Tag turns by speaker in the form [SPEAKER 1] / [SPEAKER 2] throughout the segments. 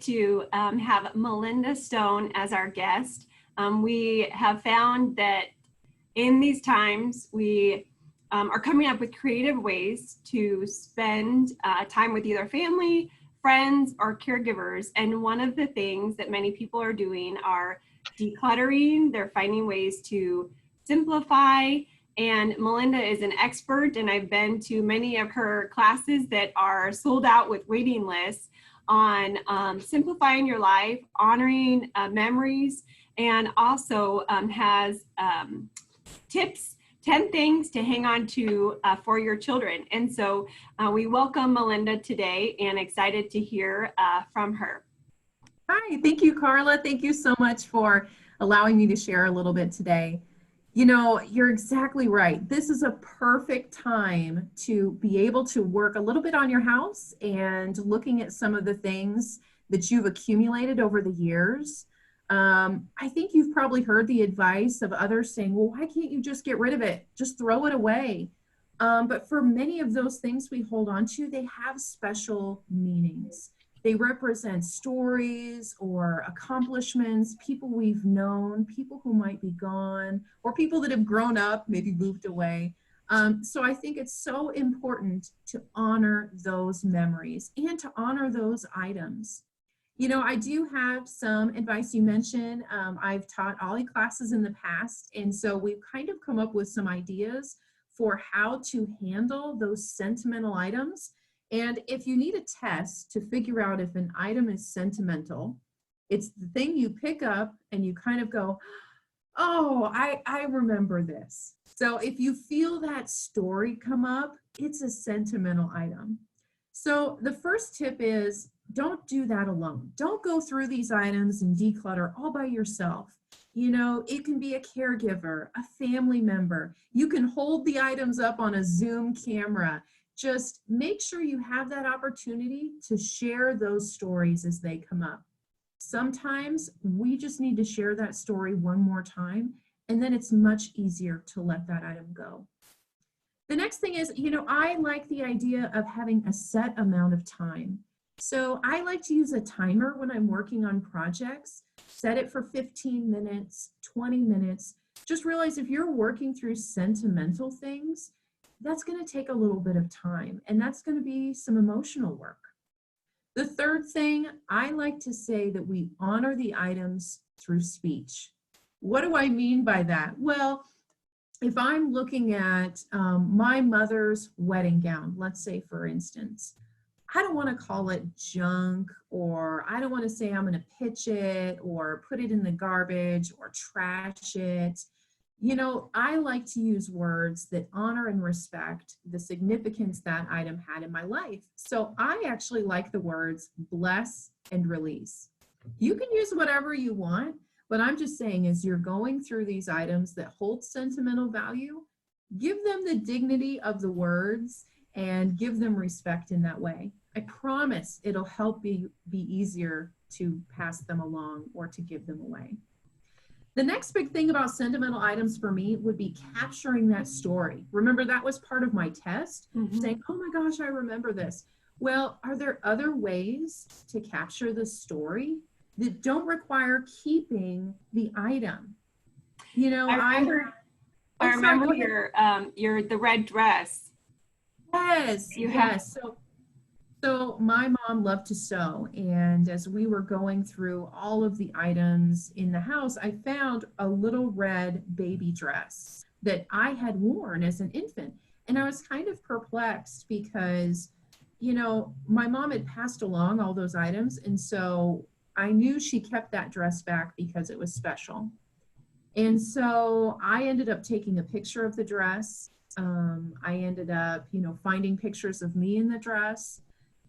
[SPEAKER 1] to have Melinda Stone as our guest. We have found that in these times, we are coming up with creative ways to spend time with either family, friends, or caregivers. And one of the things that many people are doing are decluttering. They're finding ways to simplify. And Melinda is an expert, and I've been to many of her classes that are sold out with waiting lists on simplifying your life, honoring memories, and also has tips, 10 things to hang on to for your children. And so we welcome Melinda today and excited to hear from her.
[SPEAKER 2] Hi, thank you, Karla. Thank you so much for allowing me to share a little bit today. You know, you're exactly right. This is a perfect time to be able to work a little bit on your house and looking at some of the things that you've accumulated over the years. I think you've probably heard the advice of others saying, well, why can't you just get rid of it? Just throw it away. But for many of those things we hold on to, they have special meanings. They represent stories or accomplishments, people we've known, people who might be gone, or people that have grown up, maybe moved away. So I think it's so important to honor those memories and to honor those items. You know, I do have some advice. You mentioned I've taught OLLI classes in the past, and so we've kind of come up with some ideas for how to handle those sentimental items. And if you need a test to figure out if an item is sentimental, it's the thing you pick up and you kind of go, oh, I remember this. So if you feel that story come up, it's a sentimental item. So the first tip is don't do that alone. Don't go through these items and declutter all by yourself. You know, it can be a caregiver, a family member. You can hold the items up on a Zoom camera. Just make sure you have that opportunity to share those stories as they come up. Sometimes we just need to share that story one more time, and then it's much easier to let that item go. The next thing is, you know, I like the idea of having a set amount of time. So I like to use a timer when I'm working on projects, set it for 15 minutes, 20 minutes. Just realize if you're working through sentimental things, that's going to take a little bit of time, and that's going to be some emotional work. The third thing, I like to say that we honor the items through speech. What do I mean by that? Well, if I'm looking at my mother's wedding gown, let's say for instance, I don't want to call it junk, or I don't want to say I'm going to pitch it or put it in the garbage or trash it. You know, I like to use words that honor and respect the significance that item had in my life. So I actually like the words bless and release. You can use whatever you want, but I'm just saying as you're going through these items that hold sentimental value, give them the dignity of the words and give them respect in that way. I promise it'll help be easier to pass them along or to give them away. The next big thing about sentimental items for me would be capturing that story. Remember, that was part of my test, saying, oh my gosh, I remember this. Well, are there other ways to capture the story that don't require keeping the item? You know,
[SPEAKER 1] I remember the red dress.
[SPEAKER 2] Yes, yes. So my mom loved to sew, and as we were going through all of the items in the house, I found a little red baby dress that I had worn as an infant. And I was kind of perplexed because, you know, my mom had passed along all those items, and so I knew she kept that dress back because it was special. And so I ended up taking a picture of the dress. I ended up, you know, finding pictures of me in the dress.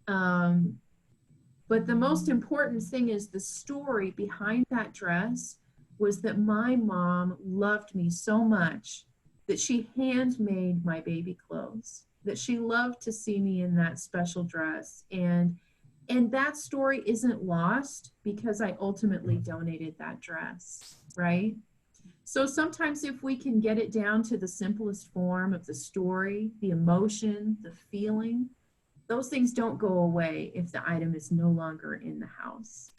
[SPEAKER 2] But the most important thing is the story behind that dress was that my mom loved me so much that she handmade my baby clothes, that she loved to see me in that special dress. And that story isn't lost because I ultimately donated that dress, right? So sometimes if we can get it down to the simplest form of the story, the emotion, the feeling, those things don't go away if the item is no longer in the house.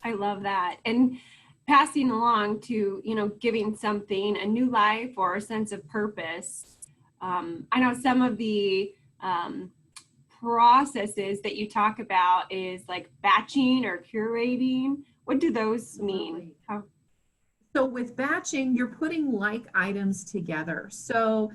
[SPEAKER 1] I love that. And passing along to, giving something a new life or a sense of purpose. I know some of the processes that you talk about is like batching or curating. What do those mean?
[SPEAKER 2] So with batching, you're putting like items together. So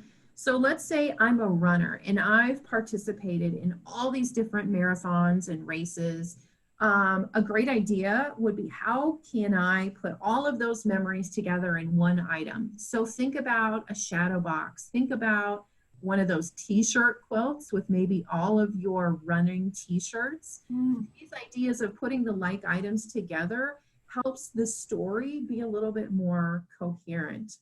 [SPEAKER 2] let's say I'm a runner and I've participated in all these different marathons and races. A great idea would be, how can I put all of those memories together in one item? So think about a shadow box. Think about one of those t-shirt quilts with maybe all of your running t-shirts. These ideas of putting the like items together helps the story be a little bit more coherent.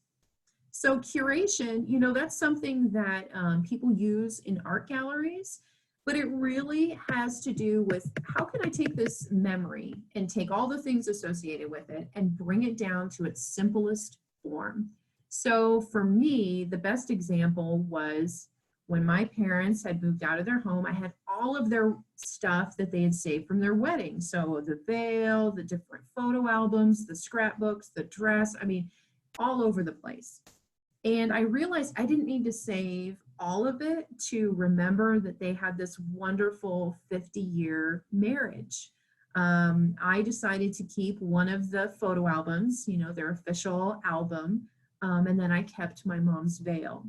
[SPEAKER 2] So curation, that's something that people use in art galleries, but it really has to do with, how can I take this memory and take all the things associated with it and bring it down to its simplest form? So for me, the best example was when my parents had moved out of their home. I had all of their stuff that they had saved from their wedding. So the veil, the different photo albums, the scrapbooks, the dress, all over the place. And I realized I didn't need to save all of it to remember that they had this wonderful 50-year marriage. I decided to keep one of the photo albums, their official album, and then I kept my mom's veil.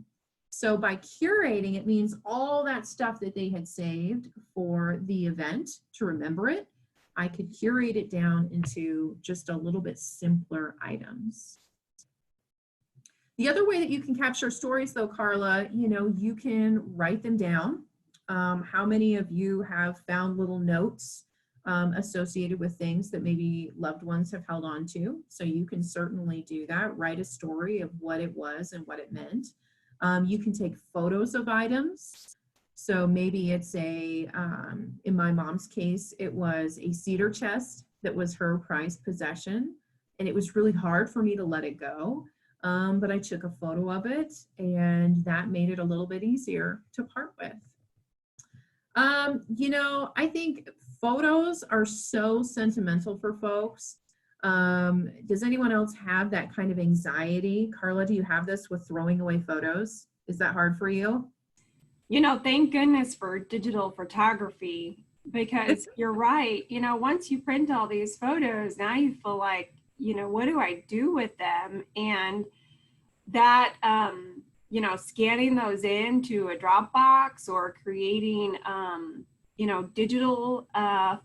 [SPEAKER 2] So by curating, it means all that stuff that they had saved for the event, to remember it, I could curate it down into just a little bit simpler items. The other way that you can capture stories, though, Karla, you can write them down. How many of you have found little notes associated with things that maybe loved ones have held on to? So you can certainly do that. Write a story of what it was and what it meant. You can take photos of items. So maybe it's in my mom's case, it was a cedar chest that was her prized possession. And it was really hard for me to let it go. But I took a photo of it, and that made it a little bit easier to part with. I think photos are so sentimental for folks. Does anyone else have that kind of anxiety? Karla, do you have this with throwing away photos? Is that hard for you?
[SPEAKER 1] Thank goodness for digital photography, because you're right. Once you print all these photos, now you feel like, what do I do with them? And that, scanning those into a Dropbox or creating, digital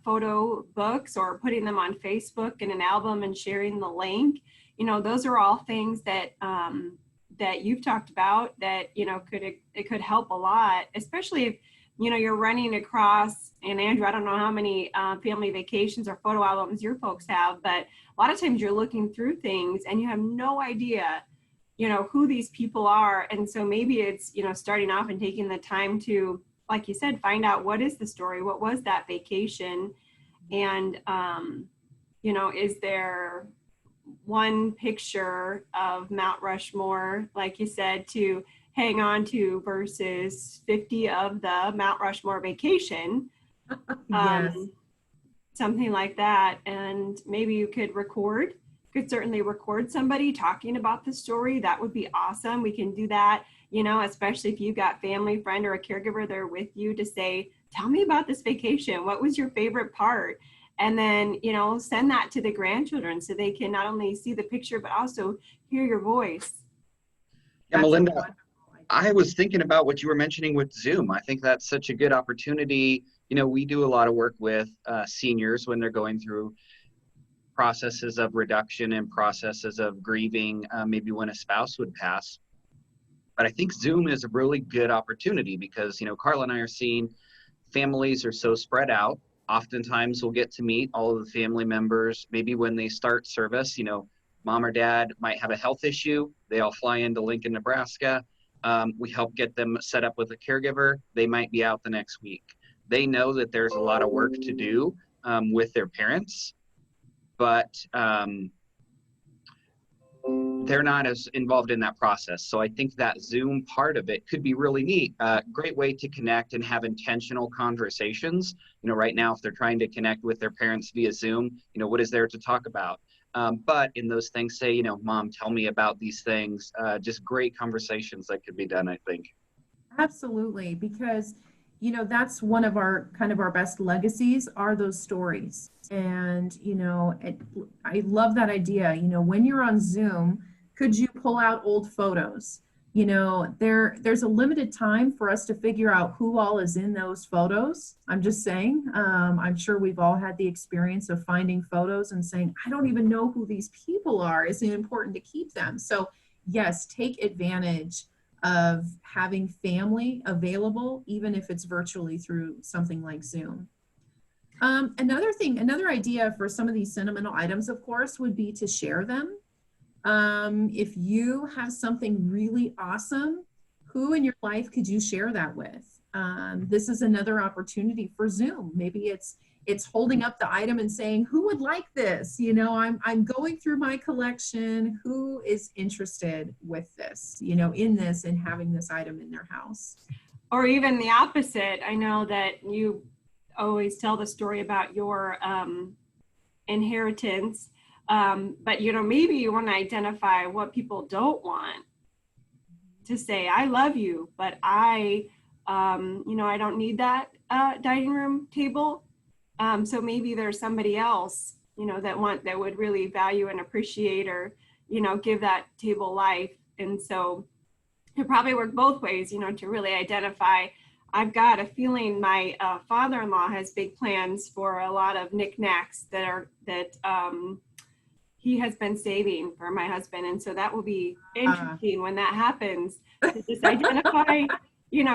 [SPEAKER 1] photo books or putting them on Facebook in an album and sharing the link, those are all things that that you've talked about that, it could help a lot, especially if, you're running across, and Andrew, I don't know how many family vacations or photo albums your folks have, but a lot of times you're looking through things and you have no idea, who these people are. And so maybe it's, starting off and taking the time to, like you said, find out what is the story, what was that vacation, and, is there one picture of Mount Rushmore, like you said, to hang on to versus 50 of the Mount Rushmore vacation.
[SPEAKER 2] Yes.
[SPEAKER 1] Something like that. And maybe you could certainly record somebody talking about the story. That would be awesome. We can do that, especially if you've got family, friend, or a caregiver there with you, to say, tell me about this vacation. What was your favorite part? And then, send that to the grandchildren so they can not only see the picture, but also hear your voice.
[SPEAKER 3] Yeah, Melinda, I was thinking about what you were mentioning with Zoom. I think that's such a good opportunity. We do a lot of work with seniors when they're going through processes of reduction and processes of grieving, maybe when a spouse would pass. But I think Zoom is a really good opportunity because, Karla and I are seeing families are so spread out. Oftentimes we'll get to meet all of the family members, maybe when they start service, mom or dad might have a health issue. They all fly into Lincoln, Nebraska. We help get them set up with a caregiver. They might be out the next week. They know that there's a lot of work to do with their parents, but they're not as involved in that process. So I think that Zoom part of it could be really neat. Great way to connect and have intentional conversations. Right now, if they're trying to connect with their parents via Zoom, what is there to talk about? But in those things, say, Mom, tell me about these things. Just great conversations that could be done, I think.
[SPEAKER 2] Absolutely, because that's one of our our best legacies are those stories. And I love that idea. When you're on Zoom, could you pull out old photos? There's a limited time for us to figure out who all is in those photos. I'm just saying, I'm sure we've all had the experience of finding photos and saying, I don't even know who these people are. Is it important to keep them? So yes, take advantage of having family available, even if it's virtually through something like Zoom. Another idea for some of these sentimental items, of course, would be to share them. If you have something really awesome, who in your life could you share that with? This is another opportunity for Zoom. Maybe it's holding up the item and saying, who would like this? I'm going through my collection. Who is interested with this, in this and having this item in their house?
[SPEAKER 1] Or even the opposite. I know that you always tell the story about your inheritance, but maybe you want to identify what people don't want. To say, I love you, but I don't need that dining room table. So maybe there's somebody else, that would really value and appreciate or, give that table life. And so it probably work both ways, to really identify. I've got a feeling my father-in-law has big plans for a lot of knickknacks that he has been saving for my husband. And so that will be interesting when that happens, to just identify,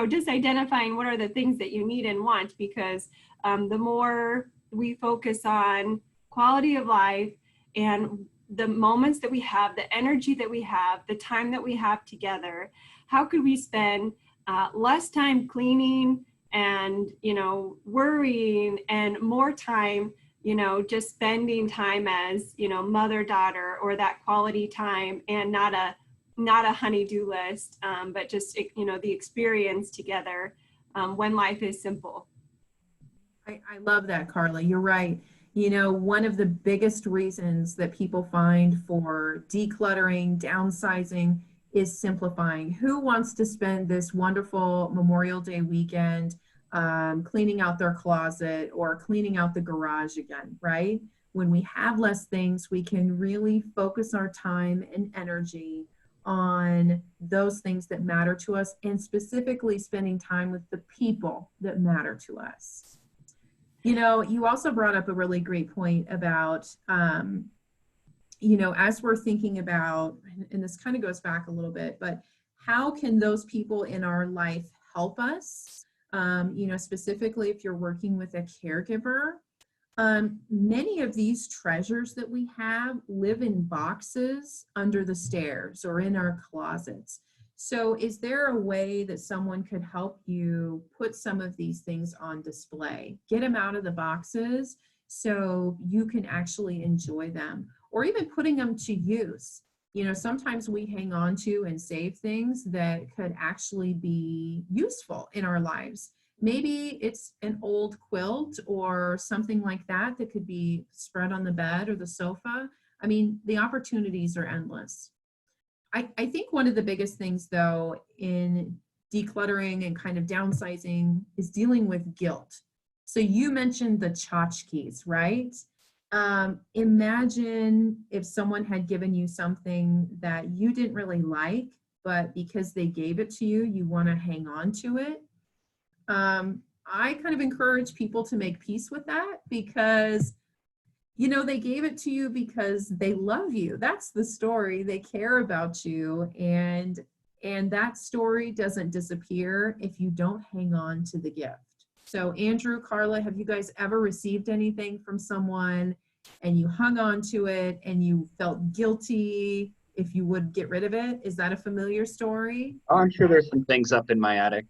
[SPEAKER 1] just identifying what are the things that you need and want, because the more we focus on quality of life and the moments that we have, the energy that we have, the time that we have together, how could we spend less time cleaning and, worrying, and more time, just spending time as, mother-daughter, or that quality time, and not a honey-do list, but just, the experience together when life is simple.
[SPEAKER 2] I love that, Karla. You're right. One of the biggest reasons that people find for decluttering, downsizing, is simplifying. Who wants to spend this wonderful Memorial Day weekend cleaning out their closet or cleaning out the garage again, right? When we have less things, we can really focus our time and energy on those things that matter to us, and specifically spending time with the people that matter to us. You also brought up a really great point about, as we're thinking about, and this kind of goes back a little bit, but how can those people in our life help us? Specifically if you're working with a caregiver, many of these treasures that we have live in boxes under the stairs or in our closets. So is there a way that someone could help you put some of these things on display, get them out of the boxes so you can actually enjoy them, or even putting them to use? Sometimes we hang on to and save things that could actually be useful in our lives. Maybe it's an old quilt or something like that that could be spread on the bed or the sofa. I mean, the opportunities are endless. I think one of the biggest things, though, in decluttering and kind of downsizing is dealing with guilt. So you mentioned the tchotchkes, right? Imagine if someone had given you something that you didn't really like, but because they gave it to you, you want to hang on to it. I kind of encourage people to make peace with that, because they gave it to you because they love you. That's the story. They care about you, and that story doesn't disappear if you don't hang on to the gift. So Andrew, Karla, have you guys ever received anything from someone and you hung on to it and you felt guilty if you would get rid of it? Is that a familiar story?
[SPEAKER 3] Oh, I'm sure there's some things up in my attic.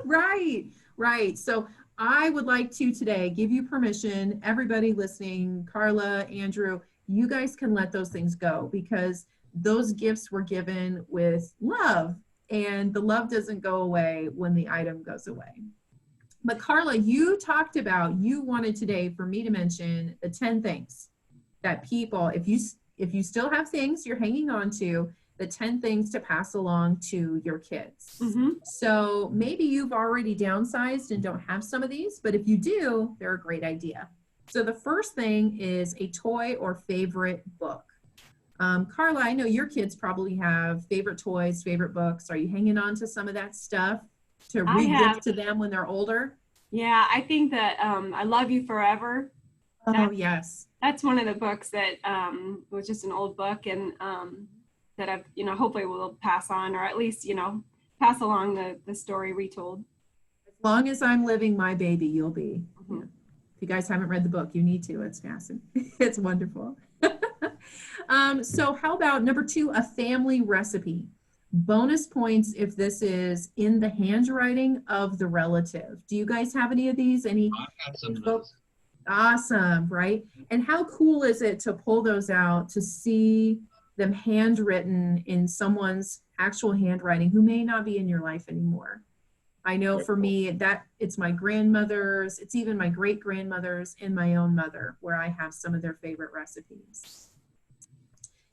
[SPEAKER 2] Right. So I would like to today give you permission, everybody listening, Karla, Andrew, you guys can let those things go, because those gifts were given with love, and the love doesn't go away when the item goes away. But Karla, you talked about, you wanted today for me to mention the 10 things that people, if you still have things you're hanging on to, the 10 things to pass along to your kids. So maybe you've already downsized and don't have some of these, but if you do, they're a great idea. So the first thing is a toy or favorite book. Karla, I know your kids probably have favorite toys, favorite books. Are you hanging on to some of that stuff to re-gift to them when they're older?
[SPEAKER 1] Yeah, I think that I Love You Forever.
[SPEAKER 2] Oh, yes.
[SPEAKER 1] That's one of the books that was just an old book, and that I've, hopefully will pass on, or at least, pass along the story retold.
[SPEAKER 2] As long as I'm living, my baby, you'll be. Yeah. If you guys haven't read the book, you need to. It's fascinating. It's wonderful. So how about number 2, a family recipe? Bonus points if this is in the handwriting of the relative. Do you guys have any of these? Any?
[SPEAKER 3] I've had some of those.
[SPEAKER 2] Awesome, right? And how cool is it to pull those out, to see them handwritten in someone's actual handwriting who may not be in your life anymore? I know for me that it's my grandmother's, it's even my great grandmother's and my own mother, where I have some of their favorite recipes.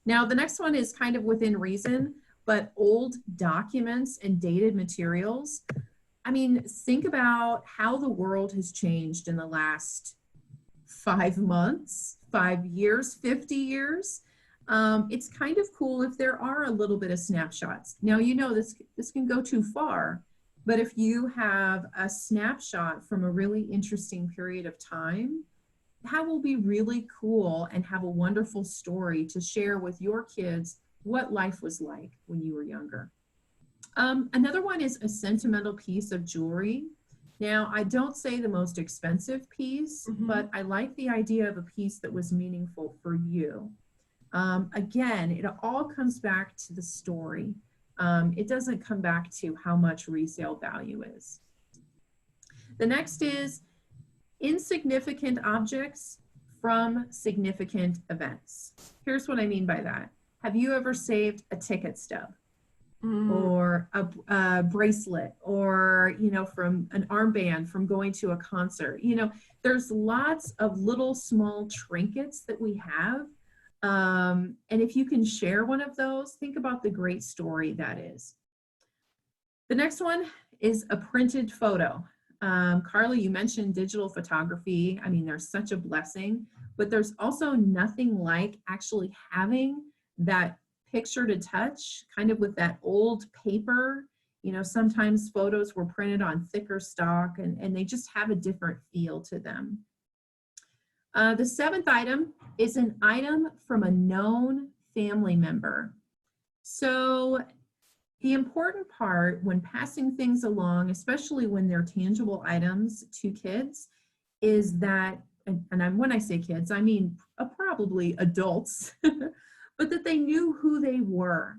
[SPEAKER 2] Now, the next one is kind of within reason, but old documents and dated materials. I mean, think about how the world has changed in the last 5 months, 5 years, 50 years. It's kind of cool if there are a little bit of snapshots. Now, this can go too far, but if you have a snapshot from a really interesting period of time, that will be really cool and have a wonderful story to share with your kids what life was like when you were younger. Another one is a sentimental piece of jewelry. Now, I don't say the most expensive piece, but I like the idea of a piece that was meaningful for you. Again, it all comes back to the story. It doesn't come back to how much resale value is. The next is insignificant objects from significant events. Here's what I mean by that. Have you ever saved a ticket stub or a bracelet, or, from an armband from going to a concert? There's lots of little small trinkets that we have. And if you can share one of those, think about the great story that is. The next one is a printed photo. Karla, you mentioned digital photography. I mean, there's such a blessing, but there's also nothing like actually having that picture to touch, kind of with that old paper. Sometimes photos were printed on thicker stock, and they just have a different feel to them. The 7th item is an item from a known family member. So the important part when passing things along, especially when they're tangible items to kids, is that, and when I say kids, I mean probably adults, but that they knew who they were.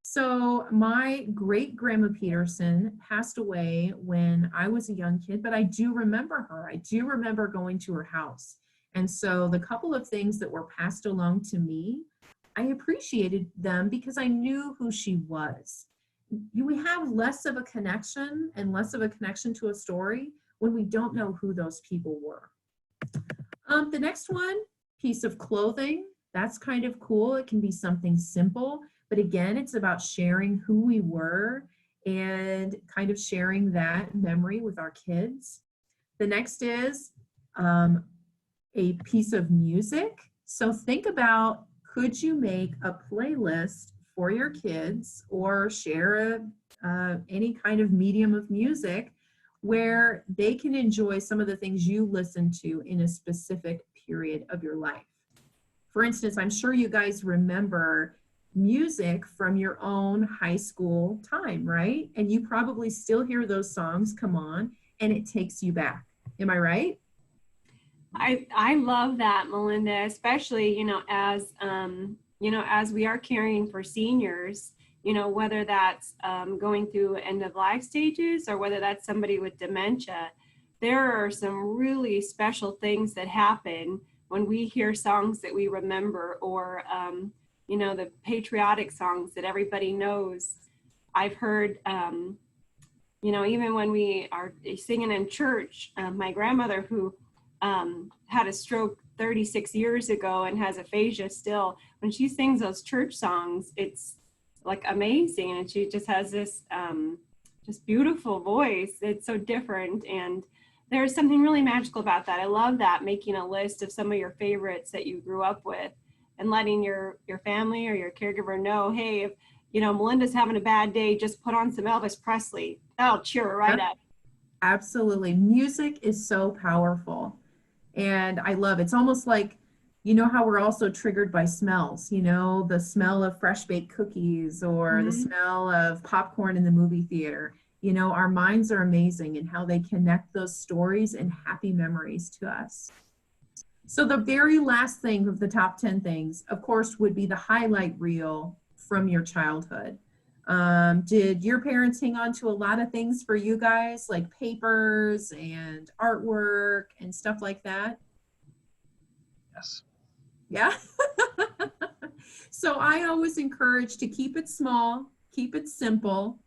[SPEAKER 2] So my great grandma Peterson passed away when I was a young kid, but I do remember her. I do remember going to her house. And so the couple of things that were passed along to me, I appreciated them because I knew who she was. We have less of a connection and less of a connection to a story when we don't know who those people were. The next one, piece of clothing. That's kind of cool. It can be something simple, but again, it's about sharing who we were and kind of sharing that memory with our kids. The next is a piece of music. So think about, could you make a playlist for your kids or share any kind of medium of music where they can enjoy some of the things you listen to in a specific period of your life? For instance, I'm sure you guys remember music from your own high school time, right? And you probably still hear those songs come on and it takes you back. Am I right?
[SPEAKER 1] I love that, Melinda, especially, as we are caring for seniors, whether that's going through end of life stages or whether that's somebody with dementia, there are some really special things that happen when we hear songs that we remember, or you know, the patriotic songs that everybody knows. I've heard, you know, even when we are singing in church, my grandmother, who had a stroke 36 years ago and has aphasia still, when she sings those church songs, it's like amazing. And she just has this just beautiful voice. It's so different. And there's something really magical about that. I love that, making a list of some of your favorites that you grew up with and letting your family or your caregiver know, hey, if, you know, Melinda's having a bad day, just put on some Elvis Presley. That'll cheer her right up.
[SPEAKER 2] Absolutely. Music is so powerful. And I love it. It's almost like, you know, how we're also triggered by smells, you know, the smell of fresh baked cookies or the smell of popcorn in the movie theater. You know, our minds are amazing in how they connect those stories and happy memories to us. So the very last thing of the top 10 things, of course, would be the highlight reel from your childhood. Did your parents hang on to a lot of things for you guys, like papers and artwork and stuff like that?
[SPEAKER 3] Yes.
[SPEAKER 2] Yeah. So I always encourage to keep it small, keep it simple.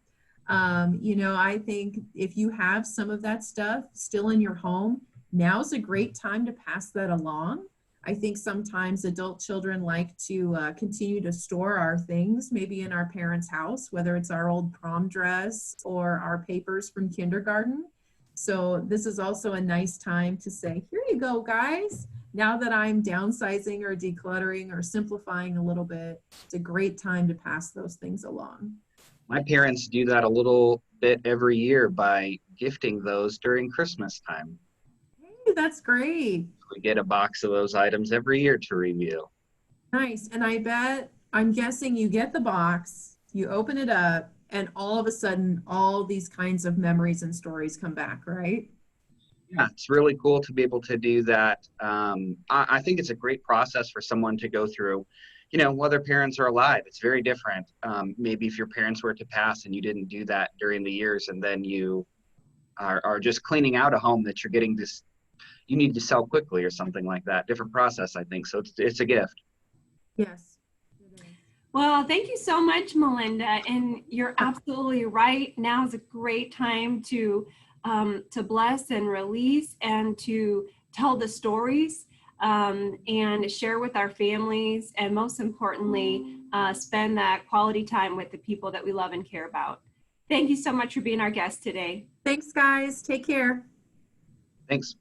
[SPEAKER 2] You know, I think if you have some of that stuff still in your home, now's a great time to pass that along. I think sometimes adult children like to continue to store our things, maybe in our parents' house, whether it's our old prom dress or our papers from kindergarten. So this is also a nice time to say, here you go, guys. Now that I'm downsizing or decluttering or simplifying a little bit, it's a great time to pass those things along.
[SPEAKER 3] My parents do that a little bit every year by gifting those during Christmas time.
[SPEAKER 2] Hey, that's great.
[SPEAKER 3] We get a box of those items every year to review.
[SPEAKER 2] Nice. And I'm guessing you get the box, you open it up, and all of a sudden, all these kinds of memories and stories come back, right?
[SPEAKER 3] Yeah, it's really cool to be able to do that. I think it's a great process for someone to go through, you know, whether parents are alive. It's very different. Maybe if your parents were to pass and you didn't do that during the years, and then you are just cleaning out a home that you're getting this, you need to sell quickly or something like that. Different process, I think. So it's a gift.
[SPEAKER 2] Yes.
[SPEAKER 1] Well, thank you so much, Melinda. And you're absolutely right. Now is a great time to bless and release and to tell the stories and share with our families, and most importantly, spend that quality time with the people that we love and care about. Thank you so much for being our guest today.
[SPEAKER 2] Thanks, guys. Take care.
[SPEAKER 3] Thanks.